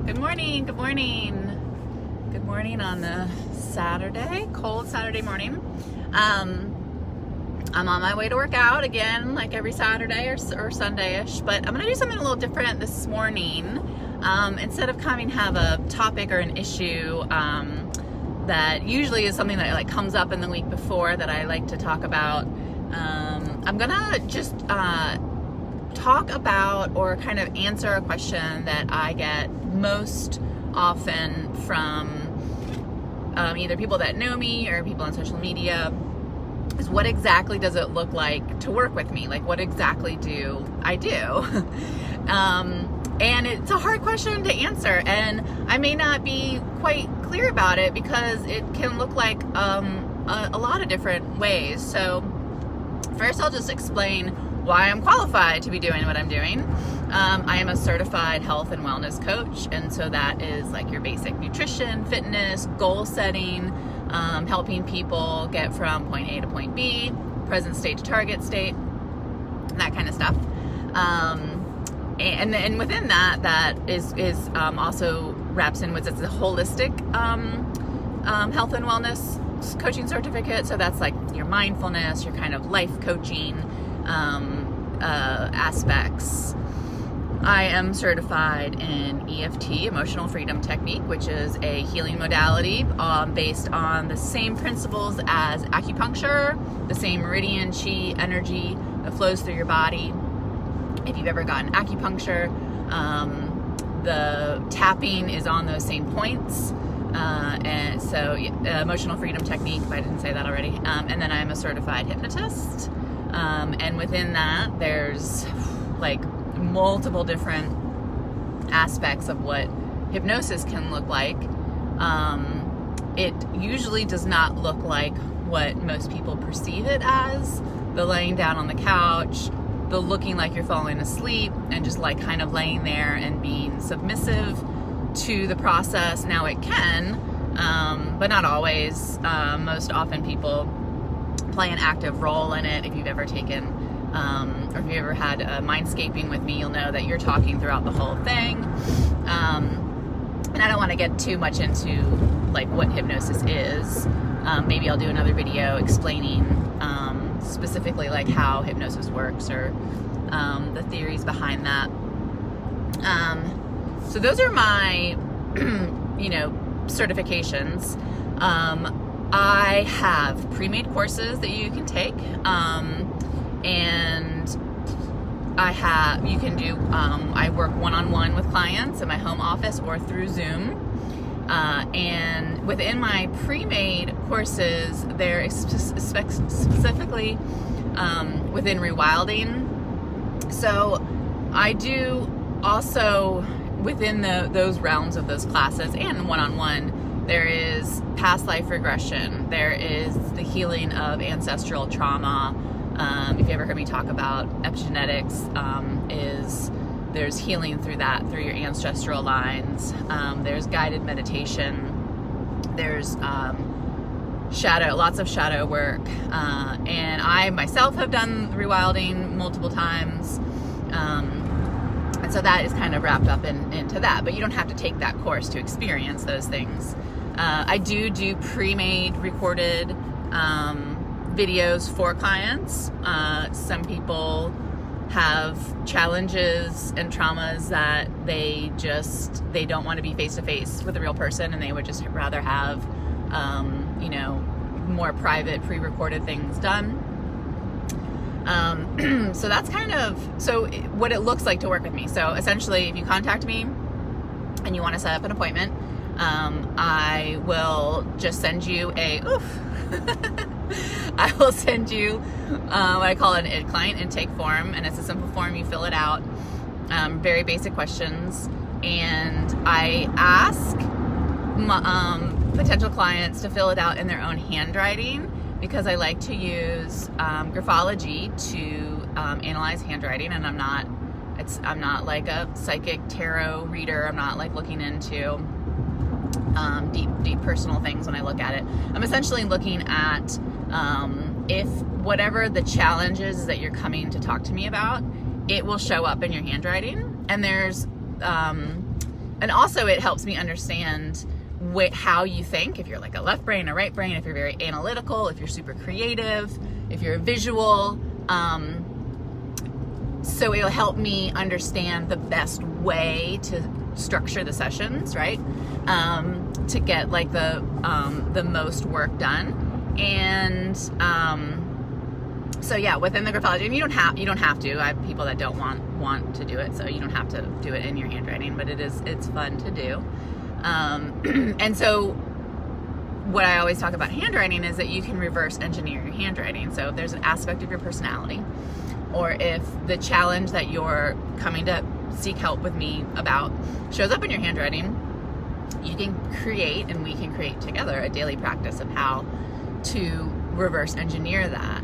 Good morning, good morning. Good morning on the Saturday, cold Saturday morning. I'm on my way to work out again, like every Saturday or Sunday-ish, but I'm gonna do something a little different this morning. Instead of have a topic or an issue that usually is something that like comes up in the week before that I like to talk about, I'm gonna just talk about or kind of answer a question that I get most often from either people that know me or people on social media, is what exactly does it look like to work with me? Like, what exactly do I do? And it's a hard question to answer, and I may not be quite clear about it because it can look like a lot of different ways. So first I'll just explain why I'm qualified to be doing what I'm doing. I am a certified health and wellness coach, and so that is like your basic nutrition, fitness, goal setting, helping people get from point A to point B, present state to target state, that kind of stuff. And within that is also wraps in with, it's a holistic health and wellness coaching certificate. So that's like your mindfulness, your kind of life coaching aspects. I am certified in EFT, Emotional Freedom Technique, which is a healing modality based on the same principles as acupuncture, the same meridian chi energy that flows through your body. If you've ever gotten acupuncture, the tapping is on those same points. And so Emotional Freedom Technique, if I didn't say that already. And then I'm a certified hypnotist. And within that, there's like multiple different aspects of what hypnosis can look like. It usually does not look like what most people perceive it as. The laying down on the couch, the looking like you're falling asleep and just like kind of laying there and being submissive to the process. Now it can, but not always. Most often people play an active role in it. If you've ever taken, or if you've ever had mindscaping with me, you'll know that you're talking throughout the whole thing. And I don't want to get too much into like what hypnosis is. Maybe I'll do another video explaining specifically like how hypnosis works or the theories behind that. So those are my, certifications. I have pre-made courses that you can take, and you can do, I work one-on-one with clients in my home office or through Zoom. And within my pre-made courses, they're specifically within rewilding. So I do also within those realms of those classes and one-on-one, there is past life regression. There is the healing of ancestral trauma. If you ever heard me talk about epigenetics, there's healing through that, through your ancestral lines. There's guided meditation. There's lots of shadow work. And I myself have done rewilding multiple times. And so that is kind of wrapped up into that, but you don't have to take that course to experience those things. I do pre-made recorded videos for clients. Some people have challenges and traumas that they don't want to be face-to-face with a real person, and they would just rather have more private pre-recorded things done. So that's kind of what it looks like to work with me. So essentially, if you contact me and you want to set up an appointment, I will just send you I will send you what I call a client intake form, and it's a simple form. You fill it out, very basic questions, and I ask potential clients to fill it out in their own handwriting, because I like to use graphology to analyze handwriting, and I'm not like a psychic tarot reader. I'm not like looking into deep personal things when I look at it. I'm essentially looking at if whatever the challenges that you're coming to talk to me about, it will show up in your handwriting. And there's and also it helps me understand how you think, if you're like a left brain, a right brain, if you're very analytical, if you're super creative, if you're visual. So it'll help me understand the best way to structure the sessions, right? To get like the most work done. And so yeah, within the graphology, and you don't have to. I have people that don't want to do it, so you don't have to do it in your handwriting, but it's fun to do. And so what I always talk about handwriting is that you can reverse engineer your handwriting. So if there's an aspect of your personality, or if the challenge that you're coming to seek help with me about shows up in your handwriting, you can create, and we can create together, a daily practice of how to reverse engineer that.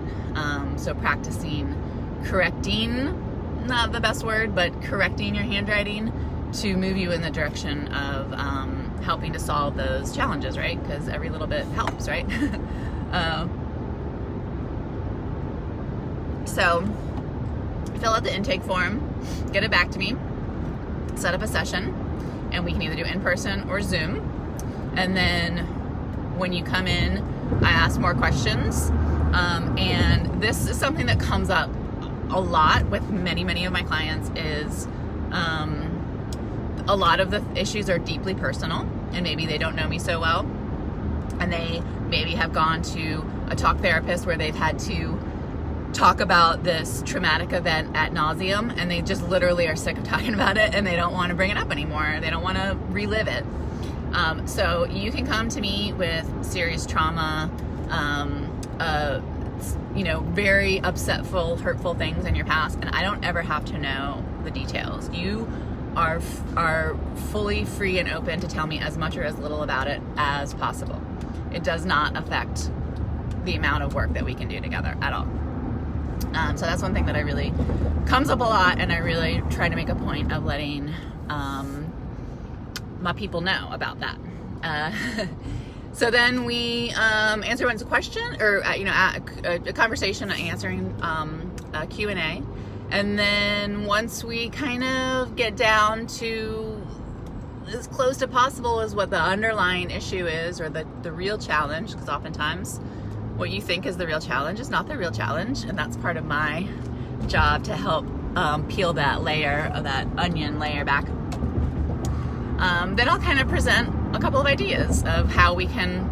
So practicing correcting, not the best word, but correcting your handwriting to move you in the direction of helping to solve those challenges, right? Because every little bit helps, right? So fill out the intake form, get it back to me, set up a session, and we can either do in person or Zoom. And then when you come in, I ask more questions. And this is something that comes up a lot with many of my clients is a lot of the issues are deeply personal, and maybe they don't know me so well, and they maybe have gone to a talk therapist where they've had to talk about this traumatic event ad nauseum, and they just literally are sick of talking about it, and they don't want to bring it up anymore. They don't want to relive it. So you can come to me with serious trauma, very upsetful, hurtful things in your past, and I don't ever have to know the details. You are fully free and open to tell me as much or as little about it as possible. It does not affect the amount of work that we can do together at all. So that's one thing that I really comes up a lot, and I really try to make a point of letting my people know about that. So then we answer one's question, or a conversation, answering a Q&A. And then once we kind of get down to as close to possible as what the underlying issue is, or the real challenge, because oftentimes what you think is the real challenge is not the real challenge, and that's part of my job to help peel that layer, of that onion layer back. Then I'll kind of present a couple of ideas of how we can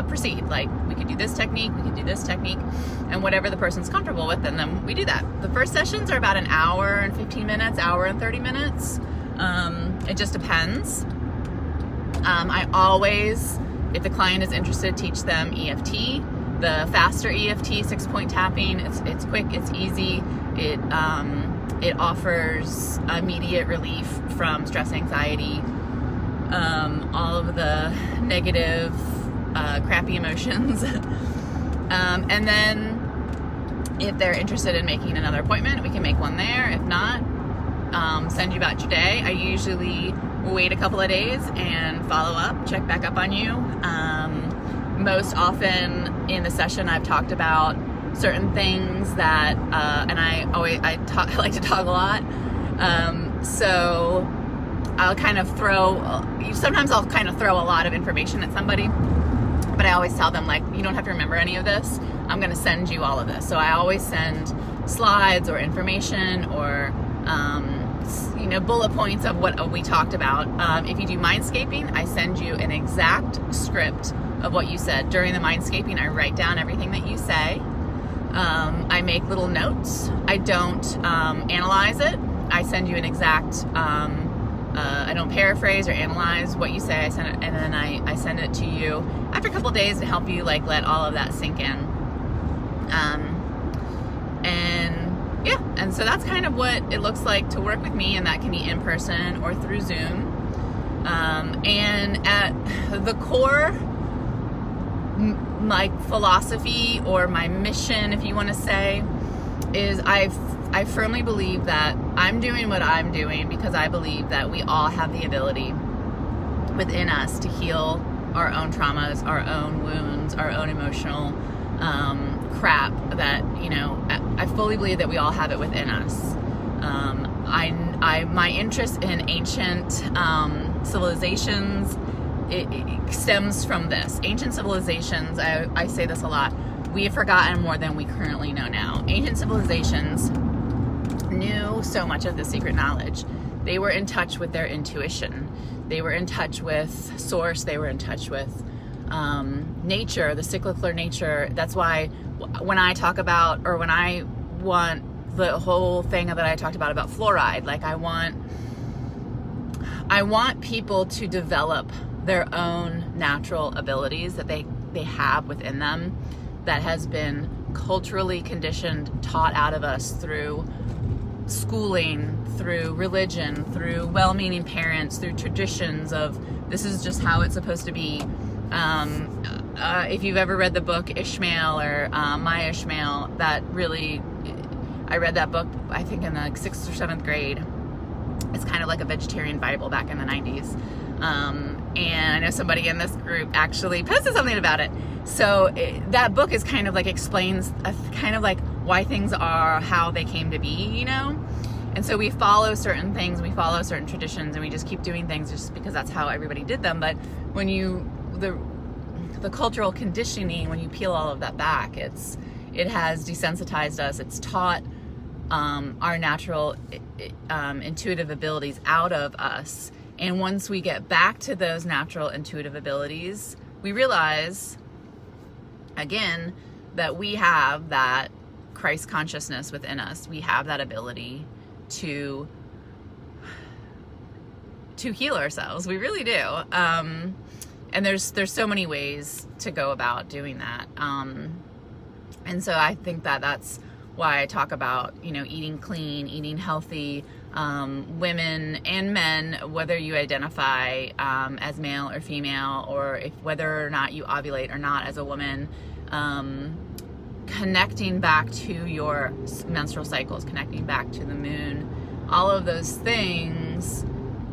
proceed. Like, we could do this technique, we could do this technique, and whatever the person's comfortable with, and then we do that. The first sessions are about an hour and 15 minutes, hour and 30 minutes. It just depends. I always, if the client is interested, teach them EFT, the faster EFT, 6-point tapping. It's quick, it's easy. It offers immediate relief from stress, anxiety, all of the negative, crappy emotions. And then if they're interested in making another appointment, we can make one there. If not, send you about your day. I usually wait a couple of days and follow up, check back up on you. Most often in the session, I've talked about certain things that, and I like to talk a lot. So I'll kind of sometimes I'll kind of throw a lot of information at somebody, but I always tell them, like, you don't have to remember any of this. I'm going to send you all of this. So I always send slides or information, or bullet points of what we talked about. If you do mindscaping, I send you an exact script of what you said. During the mindscaping, I write down everything that you say. I make little notes. I don't analyze it. I send you an exact, I don't paraphrase or analyze what you say. I send it, and then I send it to you after a couple of days to help you, like, let all of that sink in. And so that's kind of what it looks like to work with me, and that can be in person or through Zoom. And at the core, my philosophy, or my mission, if you want to say, is I firmly believe that I'm doing what I'm doing because I believe that we all have the ability within us to heal our own traumas, our own wounds, our own emotional crap that, I fully believe that we all have it within us. my interest in ancient civilizations, it stems from this. Ancient civilizations, I say this a lot, we have forgotten more than we currently know now. Ancient civilizations knew so much of the secret knowledge. They were in touch with their intuition. They were in touch with source. They were in touch with nature, the cyclical nature. That's why when I talk about, or when I want the whole thing that I talked about fluoride, like I want people to develop their own natural abilities that they have within them, that has been culturally conditioned, taught out of us through schooling, through religion, through well-meaning parents, through traditions of this is just how it's supposed to be. If you've ever read the book Ishmael or My Ishmael, that really, I read that book I think in the 6th or 7th grade. It's kind of like a vegetarian Bible back in the 90s. And I know somebody in this group actually posted something about it. So that book is kind of like explains kind of like why things are how they came to be, you know? And so we follow certain things, we follow certain traditions, and we just keep doing things just because that's how everybody did them. But when the cultural conditioning, when you peel all of that back, it has desensitized us. It's taught our natural intuitive abilities out of us. And once we get back to those natural intuitive abilities, we realize, again, that we have that Christ consciousness within us. We have that ability to heal ourselves. We really do. And there's so many ways to go about doing that. And so I think that that's why I talk about, you know, eating clean, eating healthy, women and men, whether you identify as male or female, or whether or not you ovulate or not as a woman, connecting back to your menstrual cycles, connecting back to the moon, all of those things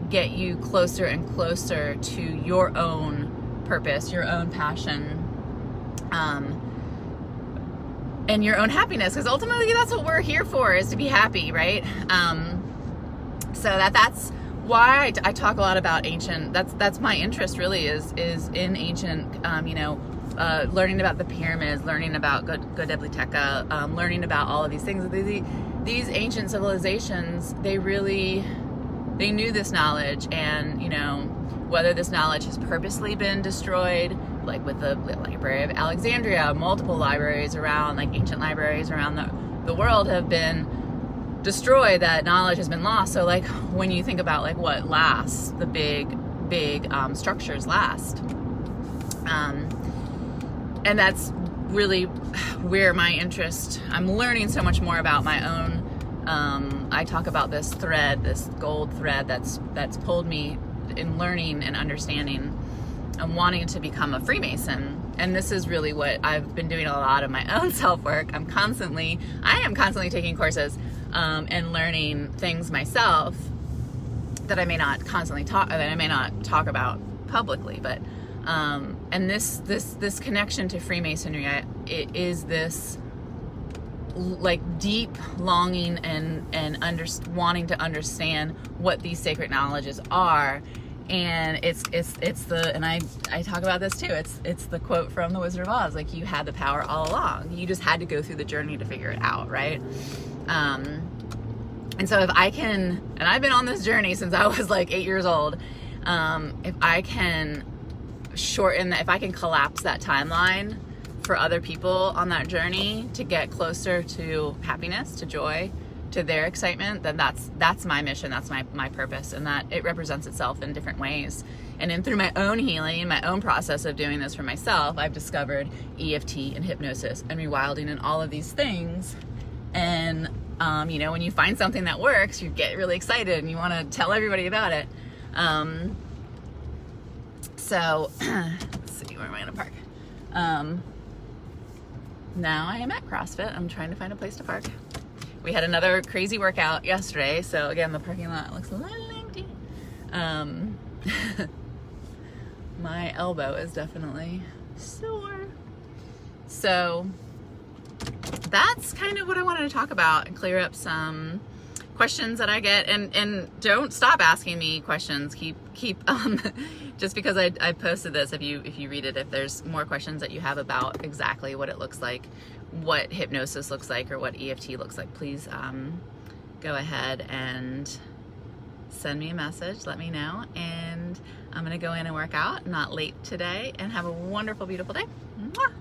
get you closer and closer to your own purpose, your own passion, and your own happiness, because ultimately that's what we're here for, is to be happy, right? So that's why I talk a lot about ancient. That's my interest really, is in ancient, you know, learning about the pyramids, learning about Göbekli Tepe, learning about all of these things. These ancient civilizations, they knew this knowledge, and, you know, whether this knowledge has purposely been destroyed, like with the Library of Alexandria, multiple libraries around, like ancient libraries around the world have been destroyed, that knowledge has been lost. So like when you think about like what lasts, the big structures last. And that's really where my interest, I'm learning so much more about my own, I talk about this thread, this gold thread that's pulled me in learning and understanding and wanting to become a Freemason. And this is really what I've been doing, a lot of my own self-work. I am constantly taking courses and learning things myself that I may not talk about publicly, but and this connection to Freemasonry, it is this like deep longing and wanting to understand what these sacred knowledges are. And it's the, and I talk about this too, it's the quote from The Wizard of Oz, like, you had the power all along, you just had to go through the journey to figure it out, right? And so if I can, and I've been on this journey since I was like 8 years old, if I can shorten that, if I can collapse that timeline for other people on that journey to get closer to happiness, to joy, to their excitement, then that's my mission, that's my purpose, and that it represents itself in different ways. And then through my own healing, my own process of doing this for myself, I've discovered EFT and hypnosis and rewilding and all of these things. And you know, when you find something that works, you get really excited and you want to tell everybody about it. So let's see, where am I gonna park? Now I am at CrossFit. I'm trying to find a place to park. We had another crazy workout yesterday, so again, the parking lot looks a little empty. My elbow is definitely sore. So that's kind of what I wanted to talk about and clear up some questions that I get, and don't stop asking me questions. Keep just because I posted this, if you read it, if there's more questions that you have about exactly what it looks like, what hypnosis looks like, or what EFT looks like, please go ahead and send me a message, let me know, and I'm gonna go in and work out, not late today, and have a wonderful, beautiful day. Mwah!